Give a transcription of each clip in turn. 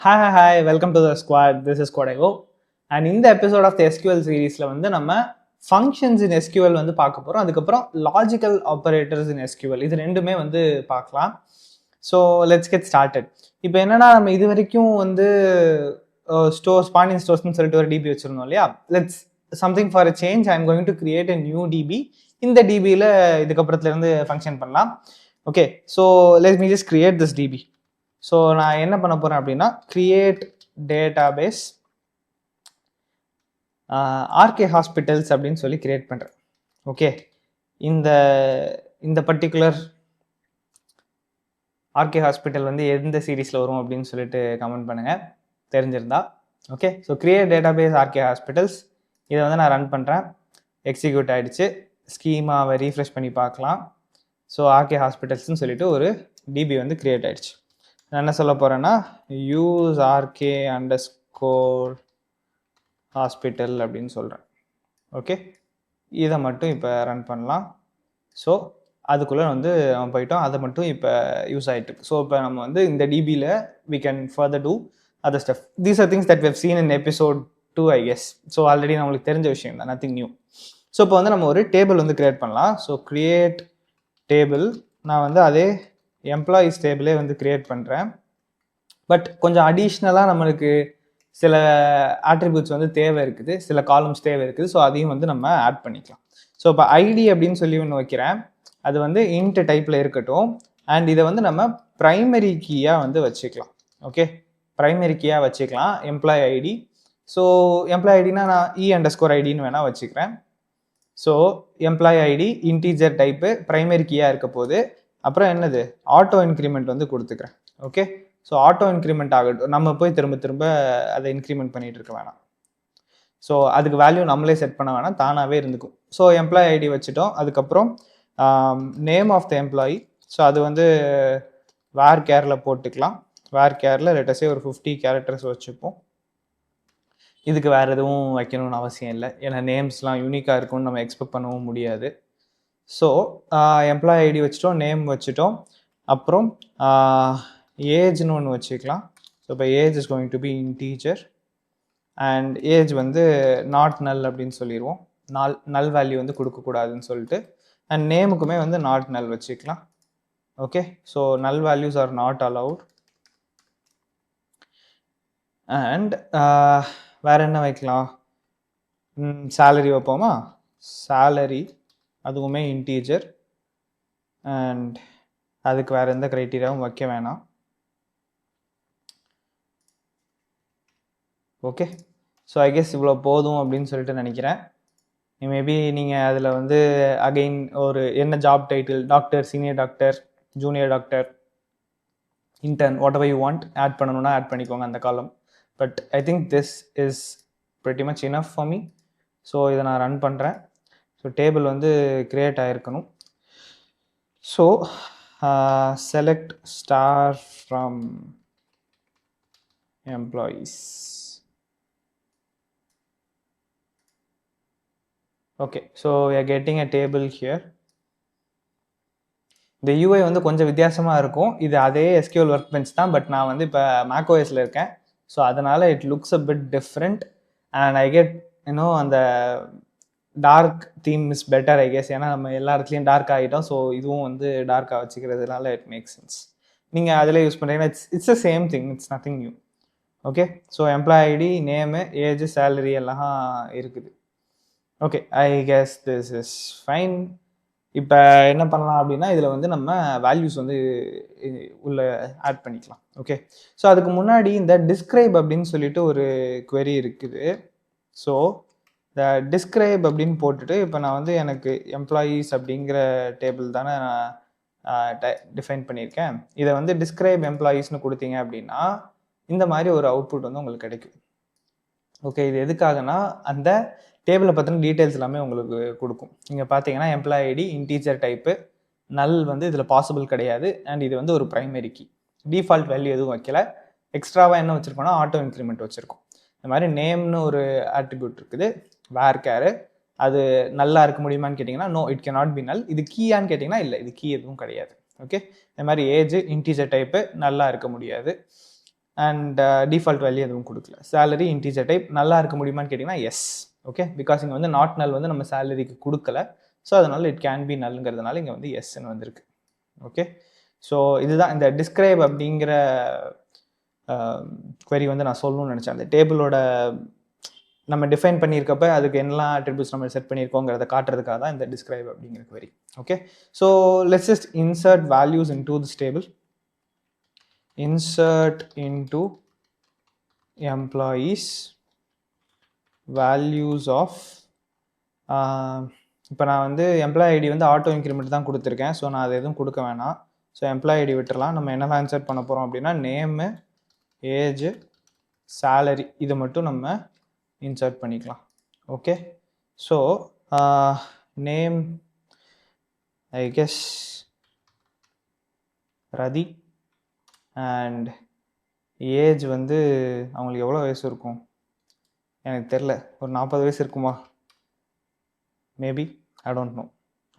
Hi, welcome to the squad. This is Kodago. And in the episode of the SQL சீரீஸில் வந்து நம்ம functions இன் SQL வந்து பார்க்க போகிறோம். அதுக்கப்புறம் லாஜிக்கல் ஆப்பரேட்டர்ஸ் இன் எஸ்கியூஎல் இது ரெண்டுமே வந்து பார்க்கலாம். So let's get started. இப்போ என்னன்னா நம்ம இது வரைக்கும் வந்து ஸ்டோர்ஸ் ஸ்பானிங் ஸ்டோர்ஸ்னு சொல்லிட்டு ஒரு டிபி வச்சுருந்தோம் இல்லையா. Let's something for a change I am going to create a new DB. இந்த டிபியில் இதுக்கப்புறத்துலேருந்து ஃபங்க்ஷன் பண்ணலாம். Okay, so let me just create this DB. So நான் என்ன பண்ண போகிறேன் அப்படின்னா கிரியேட் டேட்டாபேஸ் ஆர்கே ஹாஸ்பிட்டல்ஸ் அப்படின்னு சொல்லி கிரியேட் பண்ணுறேன். ஓகே, இந்த பர்டிகுலர் ஆர்கே ஹாஸ்பிட்டல் வந்து எந்த சீரீஸில் வரும் அப்படின்னு சொல்லிட்டு கமெண்ட் பண்ணுங்கள் தெரிஞ்சிருந்தா. Okay, so create database RK hospitals இதை வந்து நான் ரன் பண்ணுறேன். எக்ஸிக்யூட் ஆகிடுச்சு. ஸ்கீமாவை ரீஃப்ரெஷ் பண்ணி பார்க்கலாம். ஸோ ஆர்கே ஹாஸ்பிட்டல்ஸ்னு சொல்லிட்டு ஒரு டிபி வந்து கிரியேட் ஆகிடுச்சு. நான் என்ன சொல்ல போகிறேன்னா யூஸ் ஆர்கே அண்டர்ஸ்கோர் ஹாஸ்பிட்டல் அப்படின்னு சொல்கிறேன். ஓகே, இதை மட்டும் இப்போ ரன் பண்ணலாம். ஸோ அதுக்குள்ளே வந்து நம்ம போயிட்டோம். அதை மட்டும் இப்போ யூஸ் ஆகிட்டு. ஸோ இப்போ நம்ம வந்து இந்த டிபியில் we can further do other step. These are things that we have seen in episode 2 I guess. So already நம்மளுக்கு தெரிஞ்ச விஷயம் தான், நத்திங் நியூ. ஸோ இப்போ வந்து நம்ம ஒரு டேபிள் வந்து கிரியேட் பண்ணலாம். ஸோ கிரியேட் டேபிள், நான் வந்து அதே எம்ப்ளாயீஸ் டேபிளே வந்து கிரியேட் பண்ணுறேன். பட் கொஞ்சம் அடிஷ்னலாக நம்மளுக்கு சில ஆட்ரிபியூட்ஸ் வந்து தேவை இருக்குது, சில காலம்ஸ் தேவை இருக்குது. ஸோ அதையும் வந்து நம்ம ஆட் பண்ணிக்கலாம். ஸோ இப்போ ஐடி அப்படின்னு சொல்லி ஒன்று வைக்கிறேன். அது வந்து இன்ட் டைப்பில் இருக்கட்டும். அண்ட் இதை வந்து நம்ம ப்ரைமரி கீயாக வந்து வச்சுக்கலாம். ஓகே, ப்ரைமரி கீயாக வச்சுக்கலாம் எம்ப்ளாய் ஐடி. ஸோ எம்ப்ளாய் ஐடினா நான் அண்டர்ஸ்கோர் ஐடின்னு வேணால் வச்சுக்கிறேன். So employee ID integer type primary கீயாக இருக்க போது. அப்புறம் என்னது ஆட்டோ இன்க்ரிமெண்ட் வந்து கொடுத்துக்கிறேன். ஓகே, ஸோ ஆட்டோ இன்க்ரிமெண்ட் ஆகட்டும். நம்ம போய் திரும்ப அதை இன்க்ரிமெண்ட் பண்ணிகிட்டு இருக்க வேணாம். ஸோ அதுக்கு வேல்யூ நம்மளே செட் பண்ண வேணாம், தானாகவே இருந்துக்கும். ஸோ எம்ப்ளாய் ஐடி வச்சுட்டோம். அதுக்கப்புறம் name of the employee. So அது வந்து வேர் கேரில் போட்டுக்கலாம். வேர் கேரில் லெட்டஸே ஒரு 50 கேரக்டர்ஸ் வச்சுப்போம். இதுக்கு வேறு எதுவும் வைக்கணும்னு அவசியம் இல்லை, ஏன்னா நேம்ஸ்லாம் யூனிக்காக இருக்கும்னு நம்ம எக்ஸ்பெக்ட் பண்ணவும் முடியாது. ஸோ எம்ப்ளாய் ஐடி வச்சுட்டோம், நேம் வச்சுட்டோம். அப்புறம் ஏஜ்னு ஒன்று வச்சுக்கலாம். ஸோ இப்போ age is going to be integer and age வந்து நாட் நல் அப்படின்னு சொல்லிடுவோம். நல் வேல்யூ வந்து கொடுக்கக்கூடாதுன்னு சொல்லிட்டு. அண்ட் நேமுக்குமே வந்து நாட் நல் வச்சுக்கலாம். ஓகே, ஸோ நல் values are not allowed. And வேறு என்ன வைக்கலாம்? சேலரி வைப்போமா? சேலரி அதுவுமே இன்டீஜர். அண்ட் அதுக்கு வேறு எந்த க்ரைட்டீரியாவும் வைக்க வேணாம். ஓகே, ஸோ ஐ கெஸ் இவ்வளோ போதும் அப்படின்னு சொல்லிட்டு நினைக்கிறேன். மேபி நீங்கள் அதில் வந்து அகெயின் ஒரு என்ன job title, doctor, senior doctor, junior doctor, intern, whatever you want add பண்ணணும்னா ஆட் பண்ணிக்கோங்க அந்த காலம். But I think this is pretty much enough for me. So இதை நான் ரன் பண்ணுறேன். ஸோ டேபிள் வந்து க்ரியேட் ஆகிருக்கணும். So select star from employees. Okay, so we are getting a table here. இந்த யூஐ வந்து கொஞ்சம் வித்தியாசமாக இருக்கும். இது அதே SQL ஒர்க் பெஞ்ச் தான், பட் நான் வந்து இப்போ மேக்ஓஎஸில் இருக்கேன். ஸோ அதனால் it looks a bit different and I get அந்த dark theme is better I guess. ஏன்னா நம்ம எல்லா இடத்துலையும் டார்க் ஆகிட்டோம். ஸோ இதுவும் வந்து டார்க்காக வச்சுக்கிறதுனால இட் மேக் சென்ஸ். நீங்கள் அதில் யூஸ் பண்ணுறீங்கன்னா it's a same thing, it's nothing new. Okay, so employee ID, name, age, salary எல்லாம் இருக்குது. Okay, I guess this is fine. இப்போ என்ன பண்ணலாம் அப்படின்னா இதில் வந்து நம்ம வேல்யூஸ் வந்து உள்ள ஆட் பண்ணிக்கலாம். ஓகே, ஸோ அதுக்கு முன்னாடி இந்த டிஸ்கிரைப் அப்படின்னு சொல்லிட்டு ஒரு query இருக்குது. ஸோ இந்த டிஸ்கிரைப் அப்படின்னு போட்டுட்டு இப்போ நான் வந்து எனக்கு எம்ப்ளாயீஸ் அப்படிங்கிற டேபிள் தானே நான் டிஃபைன் பண்ணியிருக்கேன். இதை வந்து டிஸ்கிரைப் எம்ப்ளாயீஸ்னு கொடுத்தீங்க அப்படின்னா இந்த மாதிரி ஒரு அவுட்புட் வந்து உங்களுக்கு கிடைக்கும். ஓகே, இது எதுக்காகனா அந்த டேபிளை பற்றின டீட்டெயில்ஸ் எல்லாமே உங்களுக்கு கொடுக்கும். நீங்கள் பார்த்தீங்கன்னா எம்ப்ளாய் ஐடி இன்டீஜர் டைப்பு, நல் வந்து இதில் பாசிபிள் கிடையாது. அண்ட் இது வந்து ஒரு ப்ரைமரி கீ, டிஃபால்ட் வேல்யூ எதுவும் வைக்கல. எக்ஸ்ட்ராவாக என்ன வச்சுருக்கோம்னா ஆட்டோ இன்க்ரிமெண்ட் வச்சுருக்கோம். இந்த மாதிரி நேம்னு ஒரு ஆட்ரிபியூட் இருக்குது, வேர் கேரு. அது நல்லா இருக்க முடியுமான்னு கேட்டிங்கன்னா no, it can not be null. இது கீயான்னு கேட்டிங்கன்னா இல்லை, இது கீ எதுவும் கிடையாது. ஓகே, இந்த மாதிரி ஏஜ் இன்டீஜர் டைப்பு நல்லா இருக்க முடியாது. அண்ட் டிஃபால்ட் வேல்யூ எதுவும் கொடுக்கல. Salary integer type. நல்லா இருக்க முடியுமான்னு கேட்டிங்கன்னா எஸ். ஓகே, பிகாஸ் இங்கே வந்து நாட் நல் வந்து நம்ம சேலரிக்கு கொடுக்கல. ஸோ அதனால் இட் கேன் பி நல்ங்கிறதுனால இங்கே வந்து எஸ்ன்னு வந்திருக்கு. ஓகே, ஸோ இதுதான் இந்த டிஸ்கிரைப் அப்படிங்கிற query வந்து நான் சொல்லணும்னு நினச்சேன். அந்த டேபிளோட நம்ம டிஃபைன் பண்ணியிருக்கப்ப அதுக்கு என்னெல்லாம் அட்ரிபியூட்ஸ் நம்ம செட் பண்ணியிருக்கோங்கிறத காட்டுறதுக்காக தான் இந்த டிஸ்கிரைப் அப்படிங்கிற query. Okay, so let's just insert values into this table. Insert into employees values of இப்போ நான் வந்து எம்ப்ளாயி ஐடி வந்து ஆட்டோ இன்க்ரிமெண்ட் தான் கொடுத்துருக்கேன். ஸோ நான் அதை எதுவும் கொடுக்க வேணாம். ஸோ எம்ப்ளாயி ஐடி விட்டுறலாம். நம்ம என்னெல்லாம் இன்சர்ட் பண்ண போகிறோம் அப்படின்னா நேமு, ஏஜ், சேலரி இது மட்டும் நம்ம இன்சர்ட் பண்ணிக்கலாம். Okay, so name I guess Rati and age வந்து அவங்களுக்கு எவ்வளோ வயசு இருக்கும் எனக்கு தெரில, ஒரு 40 வயசு இருக்குமா மேபி, ஐ டோன்ட் நோ.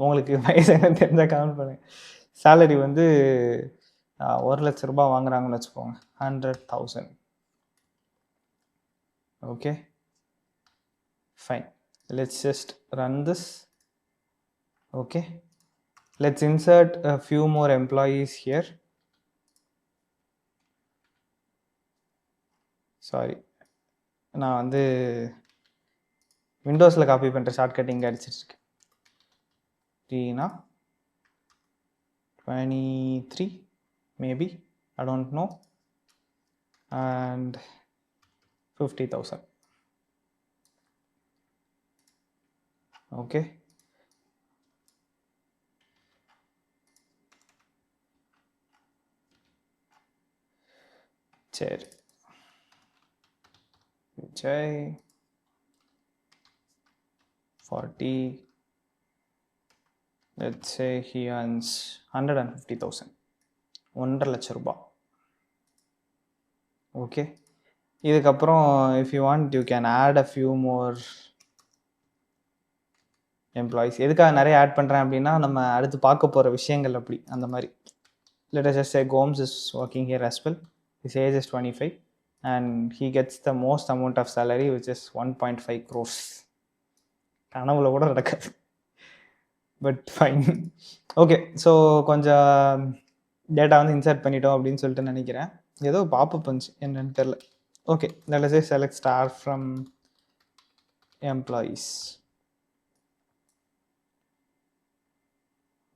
உங்களுக்கு வயசு என்ன தெரிஞ்சால் கமெண்ட் பண்ணுங்க. சேலரி வந்து 1,00,000 ரூபாய் வாங்குறாங்கன்னு வச்சுக்கோங்க, 100,000. Okay fine, let's just run this. Okay, let's insert a few more employees here. Sorry, நான் வந்து விண்டோஸில் காப்பி பண்ணுற ஷார்ட்கட் இங்கே அடிச்சிட்ருக்கேன். டீனா 23 maybe, I don't know, and 50,000. Okay, சரி. Vijay 40, let's say he earns 150,000, 1,50,000 ரூபாய். ஓகே, இதுக்கப்புறம் if you want you can add a few more employees. எதுக்காக நிறைய add பண்ணுறேன் அப்படின்னா நம்ம அடுத்து பார்க்க போகிற விஷயங்கள் அப்படி அந்த மாதிரி. let us just say Gomes is working here as well. His age is 25 and he gets the most amount of salary which is 1.5 crores. கனவுல கூட நடக்காது, பட் ஃபைன். ஓகே, ஸோ கொஞ்சம் டேட்டா வந்து இன்சர்ட் பண்ணிட்டோம் அப்படின்னு சொல்லிட்டு நினைக்கிறேன். ஏதோ பாப்பப் வந்துச்சு, என்னன்னு தெரில. Okay, let us say select star from employees.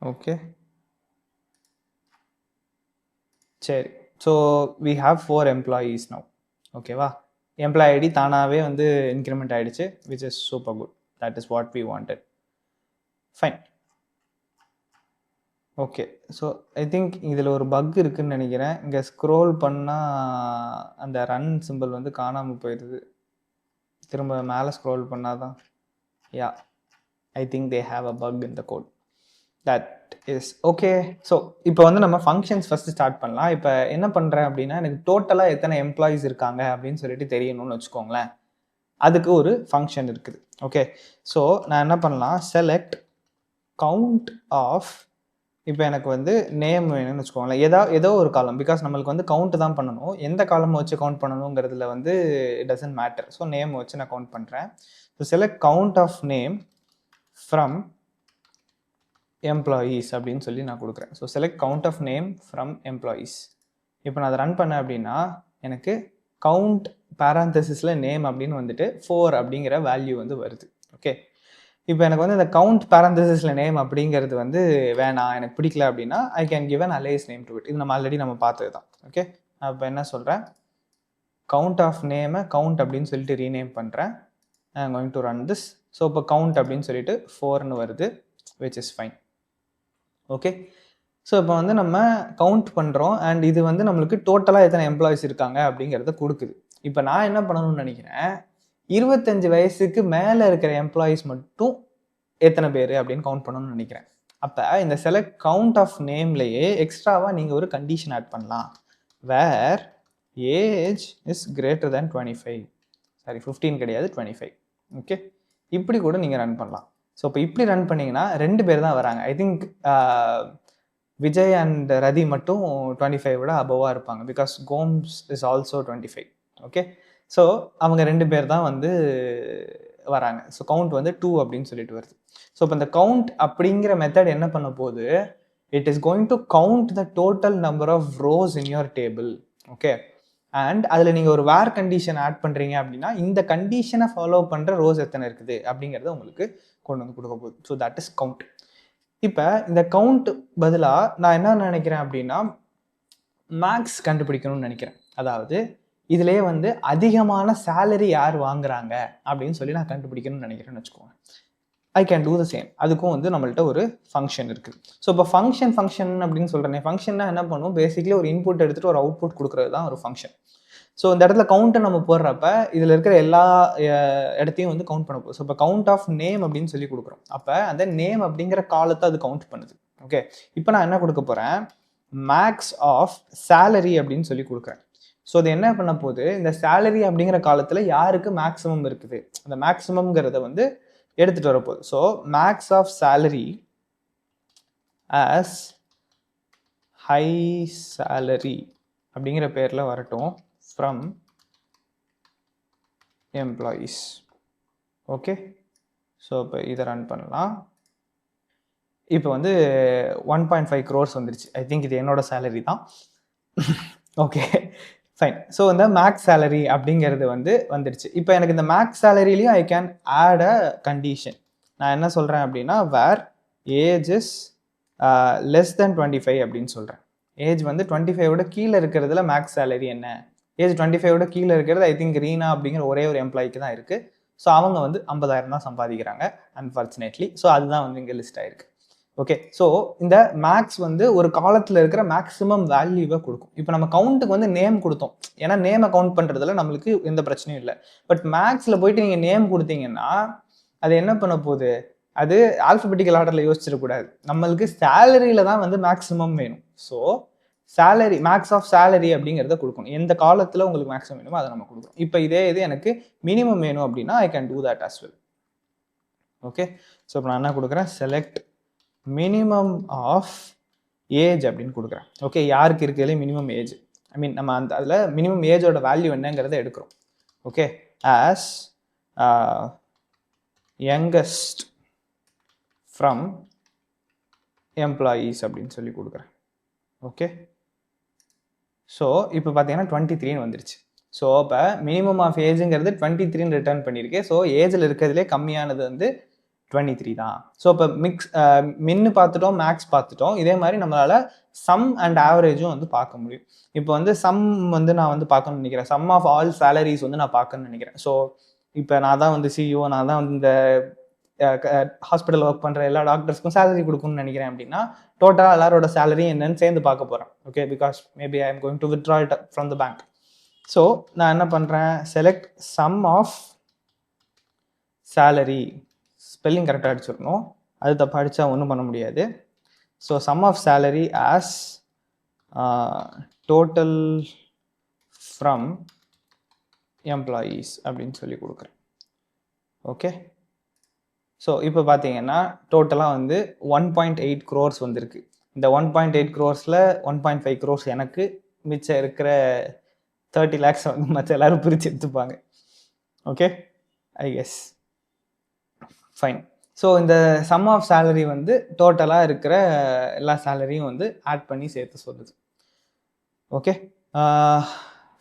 Okay சரி, so we have 4 employees now. ஓகேவா, எம்ப்ளாயி ஐடி தானாகவே வந்து இன்க்ரிமெண்ட் ஆகிடுச்சு, which is super good. That is what we wanted. Fine. Okay, so I think இதில் ஒரு buck இருக்குதுன்னு நினைக்கிறேன். இங்கே ஸ்க்ரோல் பண்ணால் அந்த ரன் சிம்பிள் வந்து காணாமல் போயிடுது. திரும்ப மேலே ஸ்க்ரோல் பண்ணால் தான். Yeah, I think they have a bug in the code. That is okay. So இப்போ வந்து நம்ம ஃபங்க்ஷன்ஸ் ஃபஸ்ட்டு ஸ்டார்ட் பண்ணலாம். இப்போ என்ன பண்ணுறேன் அப்படின்னா, எனக்கு டோட்டலாக எத்தனை எம்ப்ளாயீஸ் இருக்காங்க அப்படின்னு சொல்லிட்டு தெரியணும்னு வச்சுக்கோங்களேன். அதுக்கு ஒரு ஃபங்க்ஷன் இருக்குது. ஓகே, ஸோ நான் என்ன பண்ணலாம், செலக்ட் கவுண்ட் ஆஃப். இப்போ எனக்கு வந்து நேம் வேணும்னு வச்சுக்கோங்களேன், ஏதோ ஒரு காலம், பிகாஸ் நம்மளுக்கு வந்து கவுண்ட் தான் பண்ணணும். எந்த காலம் வச்சு கவுண்ட் பண்ணணுங்கிறதுல வந்து it doesn't matter. So name வச்சு நான் கவுண்ட் பண்ணுறேன். So select count of name from employees அப்படின்னு சொல்லி நான் கொடுக்குறேன். So select count of name from employees. இப்போ நான் அதை ரன் பண்ணேன் அப்படின்னா எனக்கு கவுண்ட் பேராந்தசிஸில் நேம் அப்படின்னு வந்துட்டு 4 அப்படிங்கிற வேல்யூ வந்து வருது. ஓகே, இப்போ எனக்கு வந்து இந்த கவுண்ட் பேராந்தசிஸில் நேம் அப்படிங்கிறது வந்து வேணாம், எனக்கு பிடிக்கல அப்படின்னா I can give an alias name to it. இது நம்ம ஆல்ரெடி நம்ம பார்த்தது தான். ஓகே, அப்போ என்ன சொல்கிறேன், கவுண்ட் ஆஃப் நேமை கவுண்ட் அப்படின்னு சொல்லிட்டு ரீநேம் பண்ணுறேன். ஐ am going to run this. So இப்போ கவுண்ட் அப்படின்னு சொல்லிட்டு 4ன்னு வருது, which is fine. Okay, so இப்போ வந்து நம்ம கவுண்ட் பண்ணுறோம் அண்ட் இது வந்து நம்மளுக்கு டோட்டலாக எத்தனை எம்ப்ளாயிஸ் இருக்காங்க அப்படிங்கிறத கொடுக்குது. இப்போ நான் என்ன பண்ணணும்னு நினைக்கிறேன், 25 வயசுக்கு மேலே இருக்கிற எம்ப்ளாயிஸ் மட்டும் எத்தனை பேர் அப்படின்னு கவுண்ட் பண்ணணும்னு நினைக்கிறேன். அப்போ இந்த செலக்ட் கவுண்ட் ஆஃப் நேம்லேயே எக்ஸ்ட்ராவாக நீங்கள் ஒரு கண்டிஷன் ஆட் பண்ணலாம். Where age is greater than 25, sorry 15 கிடையாது 25. ஓகே, இப்படி கூட நீங்கள் ரன் பண்ணலாம். ஸோ இப்போ இப்படி ரன் பண்ணிங்கன்னா 2 பேர் தான் வராங்க. ஐ திங்க் விஜய் அண்ட் ரதி மட்டும் 25 விட அபோவாக இருப்பாங்க, because Gomes is also 25. Okay, so அவங்க 2 பேர் தான் வந்து வராங்க. ஸோ கவுண்ட் வந்து 2 அப்படின்னு சொல்லிட்டு வருது. ஸோ இப்போ இந்த கவுண்ட் அப்படிங்கிற மெத்தட் என்ன பண்ண போகுது, it is going to count the total number of rows in your table. Okay, and அதில் நீங்கள் ஒரு வேர் கண்டிஷன் ஆட் பண்ணுறீங்க அப்படின்னா இந்த கண்டிஷனை ஃபாலோ பண்ணுற ரோஸ் எத்தனை இருக்குது அப்படிங்கிறத உங்களுக்கு கொண்டு வந்து கொடுக்க போகுது. So that is count. இப்போ இந்த கவுண்ட் பதிலாக நான் என்ன நினைக்கிறேன் அப்படின்னா மேக்ஸ் கண்டுபிடிக்கணும்னு நினைக்கிறேன். அதாவது இதுலேயே வந்து அதிகமான சேலரி யார் வாங்குறாங்க அப்படின்னு சொல்லி நான் கண்டுபிடிக்கணும்னு நினைக்கிறேன்னு வச்சுக்கோங்க. I can do the same. அதுக்கும் வந்து நம்மள்ட்ட ஒரு ஃபங்க்ஷன் இருக்குது. ஸோ இப்போ ஃபங்க்ஷன் அப்படின்னு சொல்கிறேன். ஃபங்க்ஷன்னா என்ன பண்ணுவோம், பேசிக்கலி ஒரு இன்புட் எடுத்துகிட்டு ஒரு அவுட்புட் கொடுக்குறது தான் ஒரு ஃபங்க்ஷன். ஸோ இந்த இடத்துல கவுண்ட்டை நம்ம போடுறப்ப இதில் இருக்கிற எல்லா இடத்தையும் வந்து கவுண்ட் பண்ண போகுது. ஸோ இப்போ கவுண்ட் ஆஃப் நேம் அப்படின்னு சொல்லி கொடுக்குறோம். அப்போ அந்த நேம் அப்படிங்கிற காலத்தை அது கவுண்ட் பண்ணுது. ஓகே, இப்போ நான் என்ன கொடுக்க போகிறேன், மேக்ஸ் ஆஃப் சேலரி அப்படின்னு சொல்லி கொடுக்குறேன். ஸோ அது என்ன பண்ண போகுது, இந்த சேலரி அப்படிங்கிற காலத்தில் யாருக்கு மேக்ஸிமம் இருக்குது அந்த மேக்ஸிமம்ங்கிறத வந்து எடுத்துகிட்டு வரப்போகுது. So max of salary as high salary அப்படிங்கிற பேரில் வரட்டும் ஃப்ரம் எம்ப்ளாயீஸ். ஓகே, ஸோ இப்போ இதை ரன் பண்ணலாம். இப்போ வந்து 1.5 crores வந்துருச்சு. ஐ திங்க் இது என்னோட சேலரி தான். Okay fine. ஸோ இந்த மேக்ஸ் சேலரி அப்படிங்கிறது வந்து வந்துடுச்சு. இப்போ எனக்கு இந்த மேக்ஸ் சேலரிலையும் I can add a condition. நான் என்ன சொல்கிறேன் அப்படின்னா where age is less than 25 அப்படின்னு சொல்கிறேன். ஏஜ் வந்து 25 கீழே இருக்கிறதுல மேக்ஸ் சேலரி என்ன, ஏஜ் 25 கீழே இருக்கிறது ஐ திங்க் ரீனா அப்படிங்கிற ஒரே ஒரு எம்ப்ளாய்க்கு தான் இருக்குது. ஸோ அவங்க வந்து 50,000 தான் சம்பாதிக்கிறாங்க அன்ஃபார்ச்சுனேட்லி. ஸோ அதுதான் வந்து இங்கே லிஸ்ட் ஆயிருக்கு. ஓகே, ஸோ இந்த மேக்ஸ் வந்து ஒரு காலத்தில் இருக்கிற மேக்ஸிமம் வேல்யூவை கொடுக்கும். இப்போ நம்ம கவுண்ட்டுக்கு வந்து நேம் கொடுத்தோம், ஏன்னா நேமை கவுண்ட் பண்ணுறதுல நம்மளுக்கு எந்த பிரச்சனையும் இல்லை. பட் மேக்ஸில் போயிட்டு நீங்கள் நேம் கொடுத்தீங்கன்னா அது என்ன பண்ண போகுது, அது ஆல்ஃபபெட்டிக்கல் ஆர்டரில் யோசிச்சிடக்கூடாது. நம்மளுக்கு சேலரியில் தான் வந்து மேக்ஸிமம் வேணும். So salary max of salary அப்படிங்கிறத கொடுக்கணும். எந்த காலத்தில் உங்களுக்கு மேக்ஸிமம் வேணுமோ அதை நம்ம கொடுக்குறோம். இப்போ இதே இது எனக்கு மினிமம் வேணும் அப்படின்னா I can do that as well. Okay, so இப்போ நான் என்ன கொடுக்குறேன், செலக்ட் மினிமம் ஆஃப் ஏஜ் அப்படின்னு கொடுக்குறேன். ஓகே, யாருக்கு இருக்கிறதுலே மினிமம் ஏஜ், ஐ மீன் நம்ம அந்த அதில் மினிமம் ஏஜோட வேல்யூ என்னங்கிறத எடுக்கிறோம். Okay, as youngest from employees அப்படின்னு சொல்லி கொடுக்குறேன். ஓகே, ஸோ இப்போ பார்த்தீங்கன்னா 23 வந்துருச்சு. ஸோ இப்போ மினிமம் ஆஃப் ஏஜுங்கிறது 23 ரிட்டர்ன் பண்ணியிருக்கேன். ஸோ ஏஜில் இருக்கிறதுலே கம்மியானது வந்து 23 தான். ஸோ இப்போ மின்னு பார்த்துட்டோம், மேக்ஸ் பார்த்துட்டோம். இதே மாதிரி நம்மளால் சம் அண்ட் ஆவரேஜும் வந்து பார்க்க முடியும். இப்போ வந்து சம் வந்து நான் வந்து பார்க்கணும்னு நினைக்கிறேன். சம் ஆஃப் ஆல் சேலரிஸ் வந்து நான் பார்க்கணும்னு நினைக்கிறேன். ஸோ இப்போ நான் தான் வந்து சிஇஓ, நான் தான் வந்து இந்த ஹாஸ்பிட்டல் ஒர்க் பண்ணுற எல்லா டாக்டர்ஸ்க்கும் சேலரி கொடுக்கணும்னு நினைக்கிறேன் அப்படின்னா டோட்டலாக எல்லாரோட சேலரி என்னன்னு சேர்ந்து பார்க்க போகிறேன். Okay, because maybe I am going to withdraw it from the bank. So நான் என்ன பண்ணுறேன், select sum of salary, spelling கரெக்டாக அடிச்சிடணும், அது தப்பாக அடித்தா ஒன்றும் பண்ண முடியாது. So sum of salary as total from employees அப்படின்னு சொல்லி கொடுக்குறேன். ஓகே, ஸோ இப்போ பார்த்தீங்கன்னா டோட்டலாக வந்து 1.8 crores வந்திருக்கு. இந்த 1.8 crores 1.5 crores எனக்கு, மிச்சம் இருக்கிற 30 lakhs வந்து மற்ற எல்லாரும் பிரித்து எடுத்துப்பாங்க. Okay, I guess fine. So இந்த சம் ஆஃப் சேலரி வந்து டோட்டலாக இருக்கிற எல்லா சேலரியும் வந்து ஆட் பண்ணி சேர்த்து சொல்லுது. Okay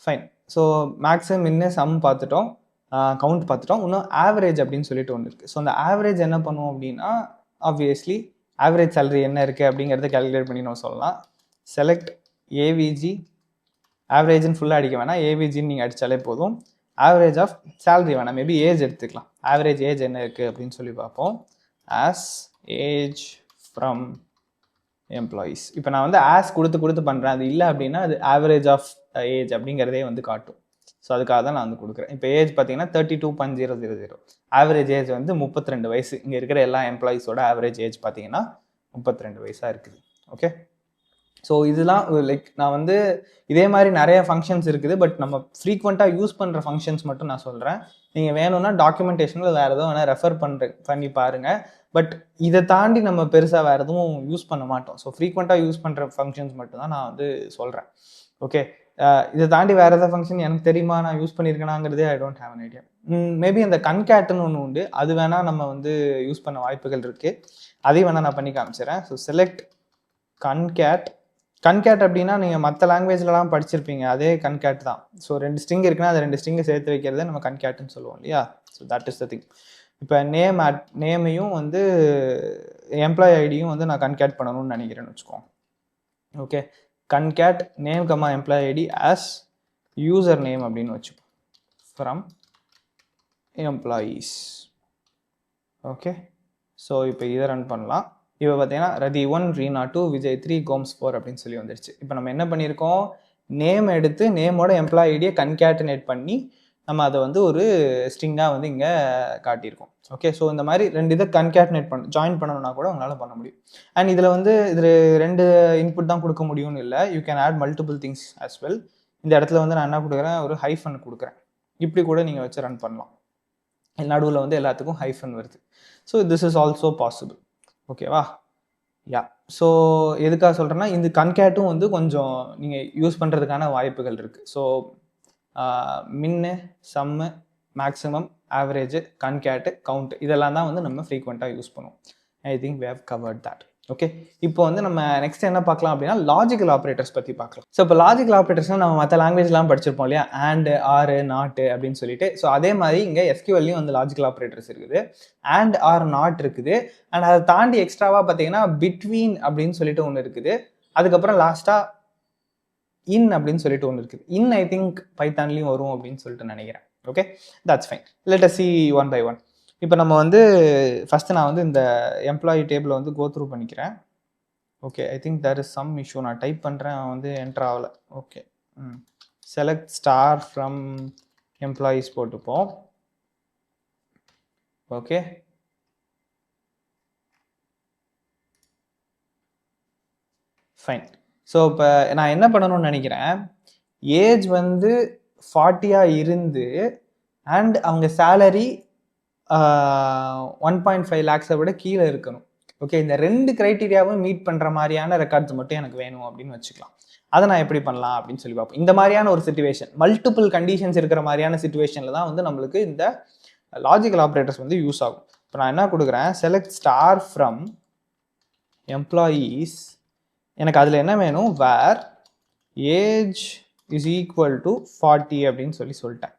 fine. ஸோ மேக்ஸிமம் இன்னும் சம் பார்த்துட்டோம், கவுண்ட் பார்த்துட்டோம். இன்னும் ஆவரேஜ் அப்படின்னு சொல்லிட்டு ஒன்று இருக்குது. ஸோ அந்த ஆவரேஜ் என்ன பண்ணுவோம் அப்படின்னா ஆப்வியஸ்லி ஆவரேஜ் சேலரி என்ன இருக்குது அப்படிங்கிறத கேல்குலேட் பண்ணி நம்ம சொல்லலாம். செலக்ட் ஏவிஜி, ஆவரேஜ்னு ஃபுல்லாக அடிக்க வேணாம், ஏவிஜின்னு நீங்கள் அடித்தாலே போதும். ஆவரேஜ் ஆஃப் சேலரி வேணாம், மேபி ஏஜ் எடுத்துக்கலாம். ஆவரேஜ் ஏஜ் என்ன இருக்குது அப்படின்னு சொல்லி பார்ப்போம். As age from employees. இப்போ நான் வந்து ஆஸ் கொடுத்து பண்ணுறேன், அது இல்லை அப்படின்னா அது ஆவரேஜ் ஆஃப் ஏஜ் அப்படிங்கிறதே வந்து காட்டும். ஸோ அதுக்காக தான் நான் வந்து கொடுக்குறேன். இப்போ ஏஜ் பார்த்தீங்கன்னா 32.000, ஆவரேஜ் ஏஜ் வந்து 32 வயசு. இங்கே இருக்கிற எல்லா எம்ப்ளாயீஸோட ஆவரேஜ் ஏஜ் பார்த்தீங்கன்னா 32 வயசாக இருக்குது. ஓகே, ஸோ இதெல்லாம் லைக் நான் வந்து இதே மாதிரி நிறைய ஃபங்க்ஷன்ஸ் இருக்குது, பட் நம்ம ஃப்ரீக்வெண்ட்டாக யூஸ் பண்ணுற ஃபங்க்ஷன்ஸ் மட்டும் நான் சொல்கிறேன். நீங்கள் வேணும்னா டாக்குமெண்டேஷனில் வேறு எதுவும் வேணால் ரெஃபர் பண்ணி பாருங்கள். பட் இதை தாண்டி நம்ம பெருசாக வேறு எதுவும் யூஸ் பண்ண மாட்டோம். ஸோ ஃப்ரீக்வெண்ட்டாக யூஸ் பண்ணுற ஃபங்க்ஷன்ஸ் மட்டும் தான் நான் வந்து சொல்கிறேன். ஓகே, இதை தாண்டி வேறு எதாவது ஃபங்க்ஷன் எனக்கு தெரியுமா, நான் யூஸ் பண்ணியிருக்கேனாங்கிறதே I don't have an idea. Maybe அந்த கன்கேட்டுன்னு ஒன்று உண்டு, அது வேணால் நம்ம வந்து யூஸ் பண்ண வாய்ப்புகள் இருக்குது. அதையும் வேணால் நான் பண்ணி காமிச்சிடறேன். ஸோ செலக்ட் கன்கேட் அப்படின்னா நீங்கள் மற்ற லாங்குவேஜ்லலாம் படிச்சிருப்பீங்க, அதே கன்கேட் தான். ஸோ 2 ஸ்ட்ரிங் இருக்குன்னா அது 2 ஸ்ட்ரிங்கை சேர்த்து வைக்கிறத நம்ம கன்கேட்டுன்னு சொல்லுவோம் இல்லையா. So that is the thing. இப்போ நேமையும் வந்து எம்ப்ளாயி ஐடியும் வந்து நான் கன்கேட் பண்ணணும்னு நினைக்கிறேன்னு வச்சுக்கோங்க. Okay, concat name comma employee ID as user name அப்படின்னு வச்சுப்போம் ஃப்ரம் எம்ப்ளாயீஸ். ஓகே, ஸோ இப்போ இதை ரன் பண்ணலாம். இப்போ பார்த்தீங்கன்னா ரதி 1, ரீனா 2, விஜய் 3, கோம்ஸ் 4 அப்படின்னு சொல்லி வந்துருச்சு. இப்போ நம்ம என்ன பண்ணியிருக்கோம், நேம் எடுத்து நேமோட எம்ப்ளாயி ஐடியை கன்கேட்டனேட் பண்ணி நம்ம அதை வந்து ஒரு ஸ்ட்ரிங்காக வந்து இங்கே காட்டியிருக்கோம். ஓகே, ஸோ இந்த மாதிரி 2 இதை கன்கேட்டனேட் ஜாயின் பண்ணணும்னா கூட உங்களால் பண்ண முடியும். அண்ட் இதில் வந்து 2 இன்புட் தான் கொடுக்க முடியும்னு இல்லை, you can add multiple things as well. இந்த இடத்துல வந்து நான் என்ன கொடுக்குறேன், ஒரு ஹைஃபன் கொடுக்குறேன். இப்படி கூட நீங்கள் வச்சு ரன் பண்ணலாம். நடுவில் வந்து எல்லாத்துக்கும் ஹைஃபன் வருது. So this is also possible. ஓகேவா? யா, ஸோ எதுக்காக சொல்கிறேன்னா, இந்த கன்கேட்டும் வந்து கொஞ்சம் நீங்கள் யூஸ் பண்ணுறதுக்கான வாய்ப்புகள் இருக்குது. So min, sum, maximum, average, concat, count இதெல்லாம் தான் வந்து நம்ம ஃப்ரீக்வெண்ட்டாக யூஸ் பண்ணுவோம். I think we have covered that. Okay, இப்போ வந்து நம்ம நெக்ஸ்ட் என்ன பார்க்கலாம் அப்படின்னா, லாஜிக்கல் ஆப்ரேட்டர்ஸ் பற்றி பார்க்கலாம். ஸோ இப்போ லாஜிக்கல் ஆப்ரேட்டர்ஸ்னால் நம்ம மற்ற லாங்குவேஜ்லாம் படிச்சிருப்போம் இல்லையா, அண்ட், ஆர், நாட் அப்படின்னு சொல்லிட்டு. ஸோ அதே மாதிரி இங்கே எஸ்கியூஎல்லையும் வந்து லாஜிக்கல் ஆப்ரேட்டர்ஸ் இருக்குது, அண்ட், ஆர், நாட் இருக்குது. அண்ட் அதை தாண்டி எக்ஸ்ட்ராவாக பார்த்தீங்கன்னா பிட்வீன் அப்படின்னு சொல்லிட்டு ஒன்று இருக்குது. அதுக்கப்புறம் லாஸ்ட்டாக இன் அப்படின்னு சொல்லிட்டு ஒன்று இருக்குது. இன் ஐ திங்க் பைத்தான்லையும் வரும் அப்படின்னு சொல்லிட்டு நினைக்கிறேன். Okay, that's fine. Let us see one by one. இப்போ நம்ம வந்து ஃபஸ்ட்டு நான் வந்து இந்த எம்ப்ளாயி டேபிளை வந்து கோ த்ரூ பண்ணிக்கிறேன். Okay, I think there is some issue. நான் டைப் பண்ணுறேன், வந்து என்டர் ஆகலை. Okay, select star from employees போட்டுப்போம். Okay, fine. ஸோ இப்போ நான் என்ன பண்ணணும்னு நினைக்கிறேன், ஏஜ் வந்து 40 இருந்து அண்ட் அவங்க சேலரி 1.5 lakhs விட கீழே இருக்கணும். ஓகே, இந்த 2 கிரைட்டீரியாவும் மீட் பண்ணுற மாதிரியான ரெக்கார்ட்ஸ் மட்டும் எனக்கு வேணும் அப்படின்னு வச்சுக்கலாம். அதை நான் எப்படி பண்ணலாம் அப்படின்னு சொல்லி பார்ப்போம். இந்த மாதிரியான ஒரு சிச்சுவேஷன், மல்டிபிள் கண்டிஷன்ஸ் இருக்கிற மாதிரியான சிச்சுவேஷனில் தான் வந்து நம்மளுக்கு இந்த லாஜிக்கல் ஆப்ரேட்டர்ஸ் வந்து யூஸ் ஆகும். இப்போ நான் என்ன கொடுக்குறேன், செலக்ட் ஸ்டார் ஃப்ரம் எம்ப்ளாயீஸ். எனக்கு அதில் என்ன வேணும், where age is equal to 40 அப்படின்னு சொல்லிட்டேன்.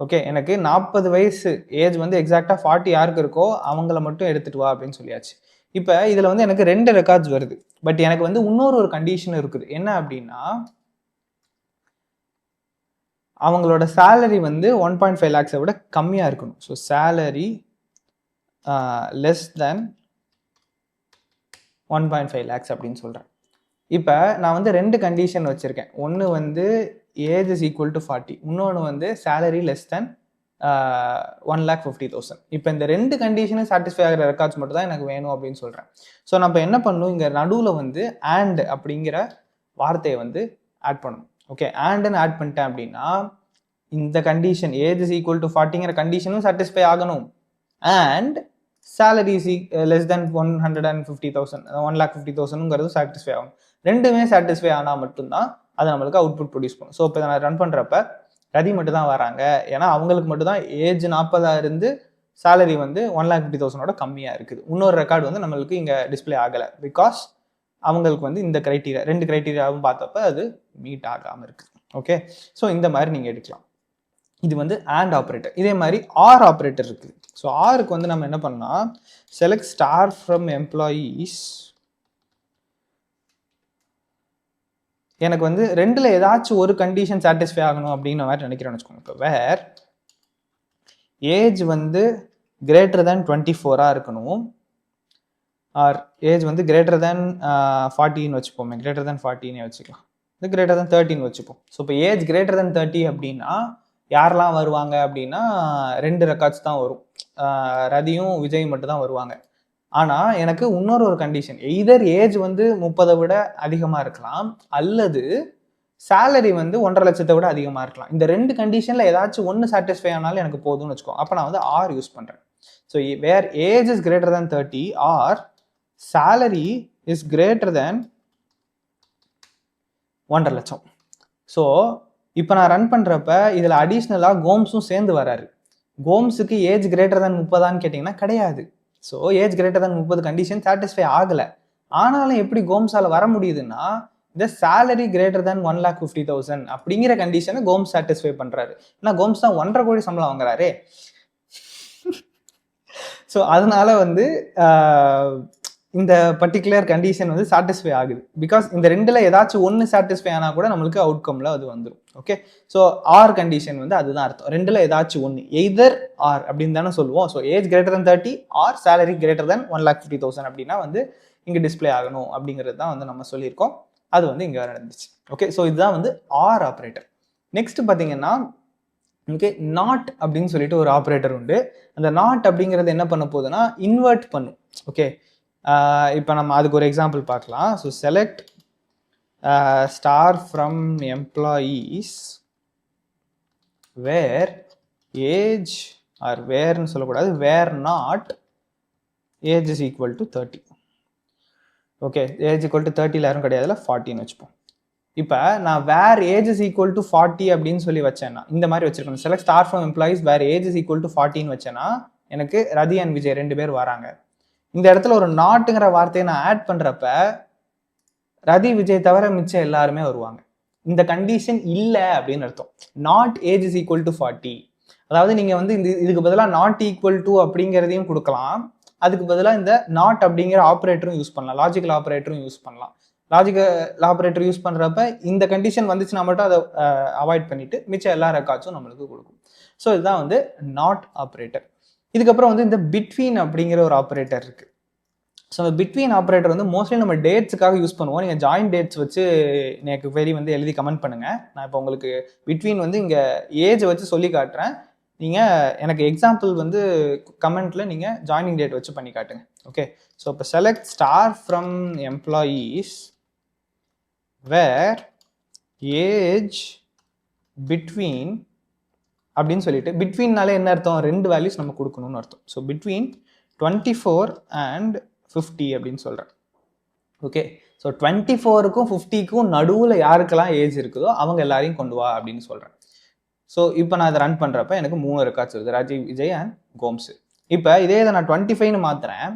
ஓகே, எனக்கு 40 வயசு, ஏஜ் வந்து எக்ஸாக்டாக 40 யாருக்கு இருக்கோ அவங்கள மட்டும் எடுத்துகிட்டு வா அப்படின்னு சொல்லியாச்சு. இப்போ இதில் வந்து எனக்கு 2 ரெக்கார்ட்ஸ் வருது, பட் எனக்கு வந்து இன்னொரு கண்டிஷன் இருக்குது. என்ன அப்படின்னா, அவங்களோட சேலரி வந்து 1.5 lakhs விட கம்மியாக இருக்கணும். So salary less than 1.5 lakhs அப்படின்னு சொல்கிறேன். இப்போ நான் வந்து 2 கண்டிஷன் வச்சுருக்கேன். ஒன்று வந்து ஏஜ் இஸ் ஈக்குவல் டு 40, இன்னொன்று வந்து சேலரி லெஸ் தென் 1,50,000. இப்போ இந்த 2 கண்டிஷனும் சாட்டிஸ்ஃபை ஆகிற ரெக்கார்ட்ஸ் மட்டும் தான் எனக்கு வேணும் அப்படின்னு சொல்கிறேன். ஸோ நம்ம என்ன பண்ணணும், இங்கே நடுவில் வந்து அண்ட் அப்படிங்கிற வார்த்தையை வந்து ஆட் பண்ணணும். ஓகே, அண்டுன்னு ஆட் பண்ணிட்டேன் அப்படின்னா இந்த condition age is equal to 40ங்கிற கண்டிஷனும் சாட்டிஸ்ஃபை ஆகணும், and salary is less than 150,000, 1,50,000ங்கிறது சாட்டிஸ்ஃபை ஆகணும். ரெண்டுமே சாட்டிஸ்ஃபை ஆனால் மட்டும்தான் அது நம்மளுக்கு அவுட்புட் ப்ரொடியூஸ் பண்ணும். ஸோ இப்போ நான் ரன் பண்ணுறப்ப ரதி மட்டும் தான் வராங்க, ஏன்னா அவங்களுக்கு மட்டும் தான் ஏஜ் 40 இருந்து சேலரி வந்து 1,50,000 கம்மியாக இருக்குது. இன்னொரு ரெக்கார்டு வந்து நம்மளுக்கு இங்கே டிஸ்பிளே ஆகலை, பிகாஸ் அவங்களுக்கு வந்து இந்த கிரைட்டீரியா 2 கிரைட்டீரியாவும் பார்த்தப்ப அது மீட் ஆகாமல் இருக்குது. ஓகே, ஸோ இந்த மாதிரி நீங்கள் எடுக்கலாம். இது வந்து அண்ட் ஆப்ரேட்டர். இதே மாதிரி ஆர் ஆப்ரேட்டர் இருக்குது. ஸோ ஆருக்கு வந்து நம்ம என்ன பண்ணலாம், செலக்ட் ஸ்டார் ஃப்ரம் எம்ப்ளாயீஸ். எனக்கு வந்து 2ல் ஏதாச்சும் ஒரு கண்டிஷன் சாட்டிஸ்ஃபை ஆகணும் அப்படின்ற மாதிரி நினைக்கிறேன்னு வச்சுக்கோங்க. இப்போ வேர் ஏஜ் வந்து கிரேட்டர் தேன் 24 இருக்கணும், ஆர் ஏஜ் வந்து கிரேட்டர் தேன் 40ன்னு வச்சுப்போமே, கிரேட்டர் தேன் 40ன்னு வச்சுக்கலாம், இது கிரேட்டர் தேன் 30ன்னு வச்சுப்போம். ஸோ இப்போ ஏஜ் கிரேட்டர் தேன் 30 அப்படின்னா யாரெல்லாம் வருவாங்க அப்படின்னா 2 ரெக்கார்ட்ஸ் தான் வரும், ரதியும் விஜய் மட்டும் தான் வருவாங்க. ஆனால் எனக்கு இன்னொரு கண்டிஷன், எய்தர் ஏஜ் வந்து 30 விட அதிகமாக இருக்கலாம், அல்லது சேலரி வந்து 1.5 லட்சத்தை விட அதிகமாக இருக்கலாம். இந்த 2 கண்டிஷனில் ஏதாச்சும் ஒன்று சாட்டிஸ்ஃபை ஆனாலும் எனக்கு போதும்னு வச்சுக்கோ. அப்போ நான் வந்து ஆர் யூஸ் பண்ணுறேன். So where age is greater than 30 or salary is greater than 1.5 லட்சம். ஸோ இப்போ நான் ரன் பண்ணுறப்ப இதில் அடிஷ்னலாக கோம்ஸும் சேர்ந்து வராரு. கோம்ஸுக்கு ஏஜ் கிரேட்டர் தேன் 30 கேட்டிங்கன்னா கிடையாது. So age greater than 30 condition satisfy ஆகலை. ஆனாலும் எப்படி கோம்ஸால் வர முடியுதுன்னா, இந்த சேலரி கிரேட்டர் தேன் 1,50,000 அப்படிங்கிற கண்டிஷனை கோம்ஸ் சாட்டிஸ்ஃபை பண்ணுறாரு. ஏன்னா கோம்ஸ் தான் 1.5 கோடி சம்பளம் வாங்குறாரு. ஸோ அதனால வந்து இந்த பர்டிகுலர் கண்டிஷன் வந்து சாட்டிஸ்ஃபை ஆகுது. பிகாஸ் இந்த ரெண்டில் ஏதாச்சும் ஒன்று சாட்டிஸ்ஃபை ஆனால் கூட நம்மளுக்கு அவுட்கம்ல அது வந்துடும். ஓகே, ஸோ ஆர் கண்டிஷன் வந்து அதுதான் அர்த்தம். ரெண்டில் ஏதாச்சும் ஒன்று, எய்தர் ஆர் அப்படின்னு தானே சொல்லுவோம். So age greater than 30 or salary greater than 1,50,000 அப்படின்னா வந்து இங்கே டிஸ்பிளே ஆகணும் அப்படிங்கிறது தான் வந்து நம்ம சொல்லியிருக்கோம். அது வந்து இங்கே நடந்துச்சு. ஓகே, ஸோ இதுதான் வந்து ஆர் ஆப்ரேட்டர். நெக்ஸ்ட் பார்த்தீங்கன்னா ஓகே, நாட் அப்படின்னு சொல்லிட்டு ஒரு ஆப்ரேட்டர் உண்டு. அந்த நாட் அப்படிங்கிறது என்ன பண்ண போகுதுன்னா இன்வெர்ட் பண்ணும். ஓகே, இப்போ நம்ம அதுக்கு ஒரு எக்ஸாம்பிள் பார்க்கலாம். So select star from employees where age are வேர்னு சொல்லக்கூடாது, where not age is equal to 30. Okay, age equal to 30 யாரும் கிடையாதுல, 40ன்னு வச்சுப்போம். இப்போ நான் where age is equal to 40 அப்படின்னு சொல்லி வச்சேன்னா இந்த மாதிரி வச்சிருக்கணும். Select star from employees where age is equal to 40ன்னு வச்சேன்னா எனக்கு ரதி அண்ட் விஜய் 2 பேர் வராங்க. இந்த இடத்துல ஒரு நாட்டுங்கிற வார்த்தையை நான் ஆட் பண்ணுறப்ப ரதி விஜய் தவிர மிச்சம் எல்லாருமே வருவாங்க. இந்த கண்டிஷன் இல்லை அப்படின்னு அர்த்தம். Not age is equal to 40, அதாவது நீங்கள் வந்து இதுக்கு பதிலாக நாட் ஈக்குவல் டு அப்படிங்கிறதையும் கொடுக்கலாம். அதுக்கு பதிலாக இந்த நாட் அப்படிங்கிற ஆப்ரேட்டரும் யூஸ் பண்ணலாம், லாஜிக்கல் ஆப்ரேட்டரும் யூஸ் பண்ணலாம். லாஜிக்கல் ஆப்ரேட்டர் யூஸ் பண்ணுறப்ப இந்த கண்டிஷன் வந்துச்சுன்னா மட்டும் அதை அவாய்ட் பண்ணிட்டு மிச்சம் எல்லா ரெக்கார்ட்ஸும் நம்மளுக்கு கொடுக்கும். ஸோ இதுதான் வந்து நாட் ஆப்ரேட்டர். இதுக்கப்புறம் வந்து இந்த பிட்வீன் அப்படிங்கிற ஒரு ஆப்ரேட்டர் இருக்கு. ஸோ அந்த பிட்வீன் ஆப்ரேட்டர் வந்து மோஸ்ட்லி நம்ம டேட்ஸுக்காக யூஸ் பண்ணுவோம். நீங்கள் ஜாயின் டேட்ஸ் வச்சு எனக்கு வெரி வந்து எழுதி கமெண்ட் பண்ணுங்கள். நான் இப்போ உங்களுக்கு பிட்வீன் வந்து இங்கே ஏஜ் வச்சு சொல்லி காட்டுறேன். நீங்கள் எனக்கு எக்ஸாம்பிள் வந்து கமெண்ட்டில் நீங்கள் ஜாயினிங் டேட் வச்சு பண்ணி காட்டுங்க. ஓகே, ஸோ இப்போ select star from employees where age between அப்படின்னு சொல்லிட்டு, பிட்வீன்னாலே என்ன அர்த்தம், 2 வேல்யூஸ் நம்ம கொடுக்கணும்னு அர்த்தம். ஸோ பிட்வீன் 24 and 50 அப்படின்னு சொல்கிறேன். ஓகே, ஸோ 24க்கும் 50க்கும் நடுவில் யாருக்கெல்லாம் ஏஜ் இருக்குதோ அவங்க எல்லாரையும் கொண்டு வா அப்படின்னு சொல்கிறேன். ஸோ இப்போ நான் இதை ரன் பண்ணுறப்ப எனக்கு 3 ரெக்கார்ட்ஸ் வருது, ராஜீவ், விஜய் அண்ட் கோம்ஸ். இப்போ இதே இதை நான் 25ன்னு மாற்றுறேன்,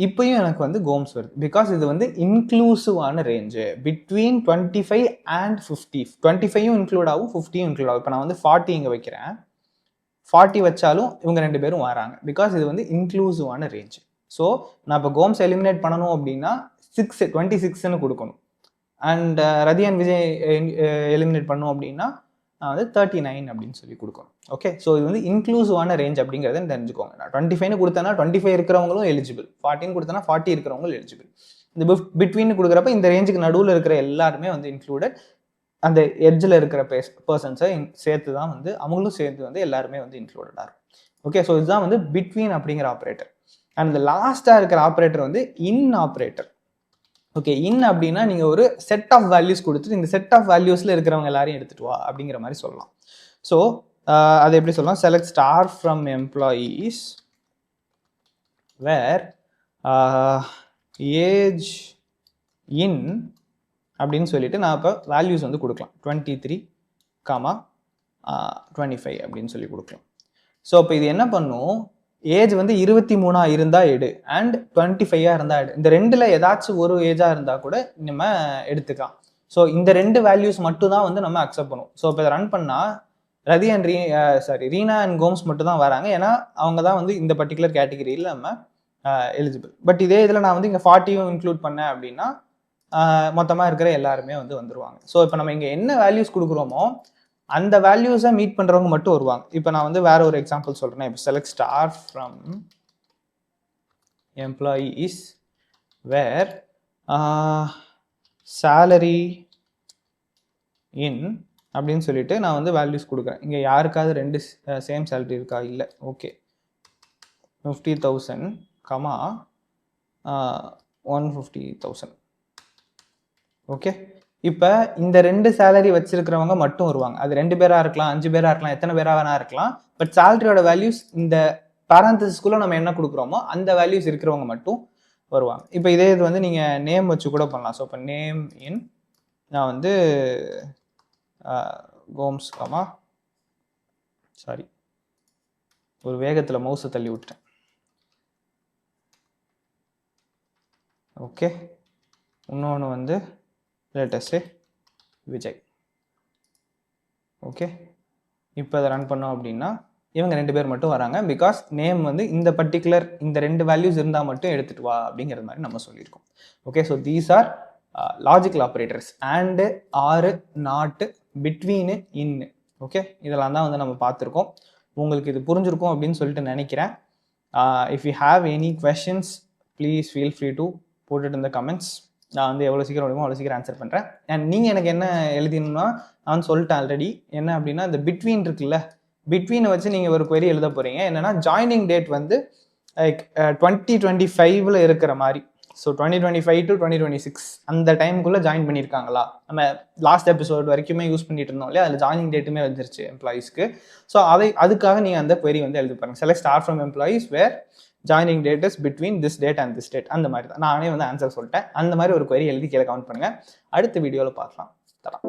இப்பயும் எனக்கு வந்து கோம்ஸ் வருது. பிகாஸ் இது வந்து இன்க்ளூசிவான ரேஞ்சு, பிட்வீன் 25 and 50. 25யும் இன்க்ளூட் ஆகும், 50யும் இன்க்ளூட் ஆகும். இப்போ நான் வந்து 40 இங்கே வைக்கிறேன், 40 வச்சாலும் இவங்க 2 பேரும் வராங்க. பிகாஸ் இது வந்து இன்க்ளூசிவான ரேஞ்சு. ஸோ நான் இப்போ கோம்ஸ் எலிமினேட் பண்ணணும் அப்படின்னா 26ன்னு கொடுக்கணும். And Rati and Vijay eliminate பண்ணணும் அப்படின்னா நான் வந்து 39 அப்படின்னு சொல்லி கொடுக்கணும். ஓகே, ஸோ இது வந்து இன்க்ளூசிவான ரேஞ்ச் அப்படிங்கிறத தெரிஞ்சுக்கோங்க. நான் 25ன்னு கொடுத்தேன்னா 25 இருக்கிறவங்களும் எலிஜிபிள், 40ன்னு கொடுத்தேன்னா 40 இருக்கிறவங்களும் எலிஜிபிள். இந்த பிட்வீன் கொடுக்குறப்ப இந்த ரேஞ்சுக்கு நடுவில் இருக்கிற எல்லாருமே வந்து இன்க்ளூடட். அந்த எட்ஜில் இருக்கிற பர்சன்ஸை சேர்த்து தான் வந்து அவங்களும் சேர்த்து வந்து எல்லாருமே வந்து இன்க்ளூடடாக இருக்கும். ஓகே, ஸோ இதுதான் வந்து பிட்வீன் அப்படிங்கிற ஆப்ரேட்டர். அண்ட் இந்த லாஸ்ட்டாக இருக்கிற ஆப்ரேட்டர் வந்து இன் ஆப்ரேட்டர். ஓகே, இன் அப்படின்னா நீங்கள் ஒரு செட் ஆஃப் வேல்யூஸ் கொடுத்துட்டு இந்த செட் ஆஃப் வேல்யூஸில் இருக்கிறவங்க எல்லாரையும் எடுத்துகிட்டு வா அப்படிங்கிற மாதிரி சொல்லலாம். ஸோ அதை எப்படி சொல்லலாம், select star from employees where age in அப்படின்னு சொல்லிட்டு நான் இப்போ வேல்யூஸ் வந்து கொடுக்கலாம், 23, 25 அப்படின்னு சொல்லி கொடுக்கலாம். ஸோ இப்போ இது என்ன பண்ணும், ஏஜ் வந்து 23 இருந்தால் எடு அண்ட் 25 இருந்தால் எடு. இந்த 2ல் ஏதாச்சும் ஒரு ஏஜாக இருந்தால் கூட நம்ம எடுத்துக்கலாம். ஸோ இந்த 2 வேல்யூஸ் மட்டும் தான் வந்து நம்ம அக்செப்ட் பண்ணுவோம். ஸோ இப்போ இதை ரன் பண்ணால் ரதி அண்ட் ரீனா அண்ட் கோம்ஸ் மட்டும் தான் வராங்க. ஏன்னா அவங்க தான் வந்து இந்த பர்டிகுலர் கேட்டகரியில் நம்ம எலிஜிபிள். பட் இதே இதில் நான் வந்து இங்கே 40யும் இன்க்ளூட் பண்ணேன் அப்படின்னா மொத்தமாக இருக்கிற எல்லாருமே வந்து வந்துடுவாங்க. ஸோ இப்போ நம்ம இங்கே என்ன வேல்யூஸ் கொடுக்குறோமோ அந்த வேல்யூஸை மீட் பண்ணுறவங்க மட்டும் வருவாங்க. இப்போ நான் வந்து வேற ஒரு எக்ஸாம்பிள் சொல்கிறேன். இப்போ select star from employees where salary in அப்படின்னு சொல்லிட்டு நான் வந்து வேல்யூஸ் கொடுக்குறேன். இங்கே யாருக்காவது 2 சேம் சேலரி இருக்கா, இல்லை, ஓகே, 50,000 கமா 150,000. ஓகே, இப்போ இந்த 2 சேலரி வச்சிருக்கிறவங்க மட்டும் வருவாங்க. அது 2 பேராக இருக்கலாம், 5 பேராக இருக்கலாம், எத்தனை பேராக வேணா இருக்கலாம். பட் சேலரியோட வேல்யூஸ் இந்த பேரந்தசிஸ்குள்ளே நம்ம என்ன கொடுக்குறோமோ அந்த வேல்யூஸ் இருக்கிறவங்க மட்டும் வருவாங்க. இப்போ இதே இது வந்து நீங்கள் நேம் வச்சு கூட பண்ணலாம். ஸோ இப்போ நேம் இன் நான் வந்து கோம்ஸ் கமா சாரி ஒரு வேகத்தில் மவுஸை தள்ளி விட்டேன். ஓகே, இன்னொன்று வந்து லேட்டஸ்ட்டு விஜய். ஓகே, இப்போ அதை ரன் பண்ணோம் அப்படின்னா இவங்க 2 பேர் மட்டும் வராங்க. பிகாஸ் நேம் வந்து இந்த பர்டிகுலர் இந்த 2 வேல்யூஸ் இருந்தால் மட்டும் எடுத்துகிட்டு வா அப்படிங்கிற மாதிரி நம்ம சொல்லியிருக்கோம். Okay, so these are logical operators. And, ஆறு, நாட்டு, பிட்வீனு, இன்னு. ஓகே, இதெல்லாம் தான் வந்து நம்ம பார்த்துருக்கோம். உங்களுக்கு இது புரிஞ்சிருக்கும் அப்படின்னு சொல்லிட்டு நினைக்கிறேன். If you have any questions please feel free to boat it in the comments. நான் வந்து எவ்வளோ சீக்கிரம் முடியுமோ அவ்வளோ சீக்கிரம் ஆன்சர் பண்ணுறேன். அண்ட் நீங்கள் எனக்கு என்ன எழுதினா நான் சொல்லிட்டேன் ஆல்ரெடி. என்ன அப்படின்னா இந்த பிட்வீன் இருக்குல்ல, பிட்வீனை வச்சு நீங்கள் ஒரு query எழுத போகிறீங்க. என்னென்னா ஜாயினிங் டேட் வந்து லைக் 2025 இருக்கிற மாதிரி. ஸோ 2025 to 2026 அந்த டைமுக்குள்ளே ஜாயின் பண்ணியிருக்காங்களா? நம்ம லாஸ்ட் எபிசோட் வரைக்குமே யூஸ் பண்ணிட்டு இருந்தோம் இல்லையா, அதில் ஜாயினிங் டேட்டுமே வந்துருச்சு எம்ப்ளாயீஸ்க்கு. ஸோ அதுக்காக நீங்கள் அந்த query வந்து எழுதி பாருங்க. Select star from employees where joining date is between this date and this date. அந்த மாதிரி தான் நானே வந்து ஆன்சர் சொல்லிட்டேன். அந்த மாதிரி ஒரு query எழுதி கீழே கமெண்ட் பண்ணுங்கள். அடுத்த வீடியோவில் பார்க்கலாம். தரேன்.